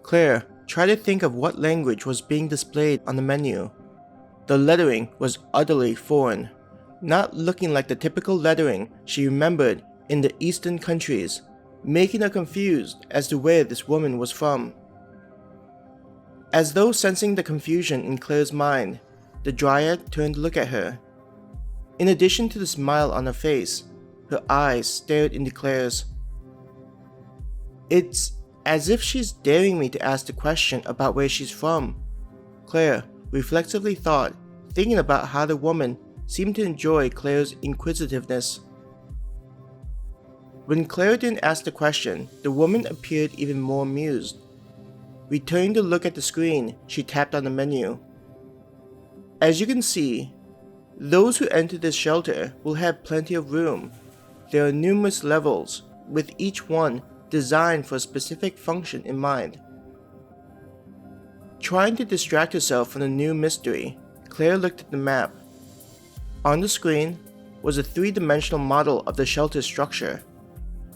Claire tried to think of what language was being displayed on the menu. The lettering was utterly foreign, not looking like the typical lettering she remembered in the eastern countries, making her confused as to where this woman was from. As though sensing the confusion in Claire's mind, the Dryad turned to look at her. In addition to the smile on her face, her eyes stared into Claire's. "It's as if she's daring me to ask the question about where she's from," Claire reflexively thought, thinking about how the woman seemed to enjoy Claire's inquisitiveness. When Claire didn't ask the question, the woman appeared even more amused. Returning to look at the screen, she tapped on the menu. "As you can see, those who enter this shelter will have plenty of room. There are numerous levels, with each one designed for a specific function in mind." Trying to distract herself from the new mystery, Claire looked at the map. On the screen was a three-dimensional model of the shelter structure.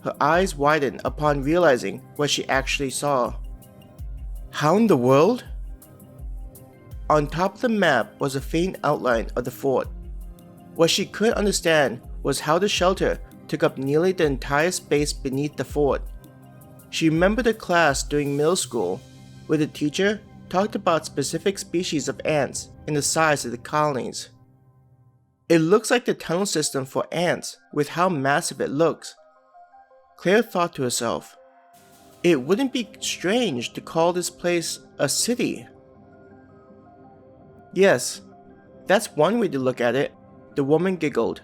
Her eyes widened upon realizing what she actually saw. How in the world? On top of the map was a faint outline of the fort. What she couldn't understand was how the shelter took up nearly the entire space beneath the fort. She remembered a class during middle school where the teacher talked about specific species of ants and the size of the colonies. It looks like the tunnel system for ants with how massive it looks. Claire thought to herself, it wouldn't be strange to call this place a city. Yes, that's one way to look at it, the woman giggled.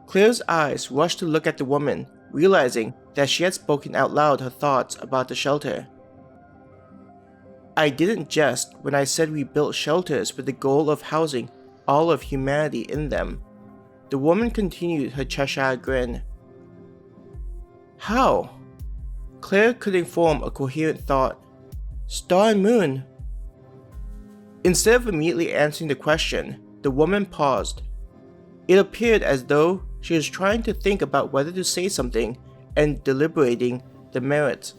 Claire's eyes rushed to look at the woman, realizing that she had spoken out loud her thoughts about the shelter. "I didn't jest when I said we built shelters with the goal of housing all of humanity in them." The woman continued her Cheshire grin. "How?" Claire couldn't form a coherent thought. "Star and moon." Instead of immediately answering the question, the woman paused. It appeared as though she was trying to think about whether to say something and deliberating the merits.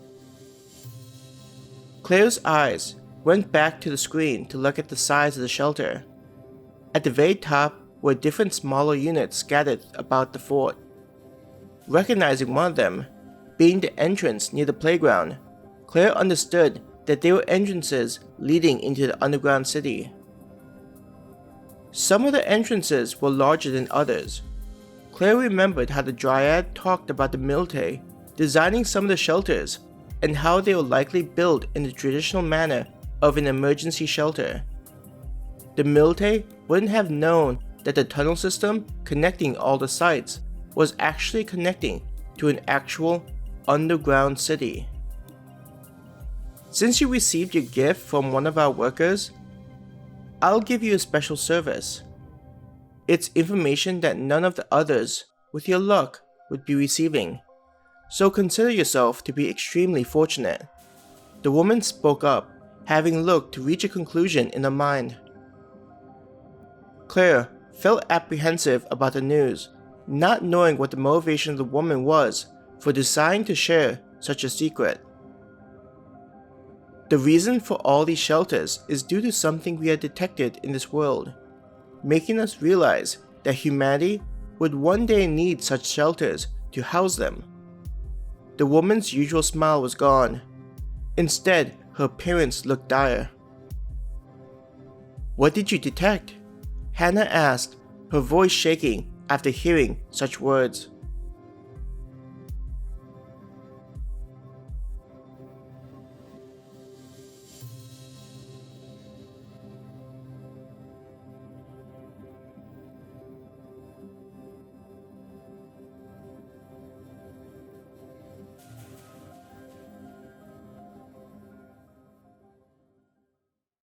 Claire's eyes went back to the screen to look at the size of the shelter. At the very top were different smaller units scattered about the fort. Recognizing one of them, being the entrance near the playground, Claire understood that they were entrances leading into the underground city. Some of the entrances were larger than others. Claire remembered how the Dryad talked about the military designing some of the shelters and how they were likely built in the traditional manner of an emergency shelter. The military wouldn't have known that the tunnel system connecting all the sites was actually connecting to an actual underground city. "Since you received your gift from one of our workers, I'll give you a special service. It's information that none of the others, with your luck, would be receiving. So consider yourself to be extremely fortunate." The woman spoke up, having looked to reach a conclusion in her mind. Claire felt apprehensive about the news, not knowing what the motivation of the woman was for deciding to share such a secret. "The reason for all these shelters is due to something we had detected in this world, making us realize that humanity would one day need such shelters to house them." The woman's usual smile was gone. Instead, her appearance looked dire. "What did you detect?" Hannah asked, her voice shaking after hearing such words.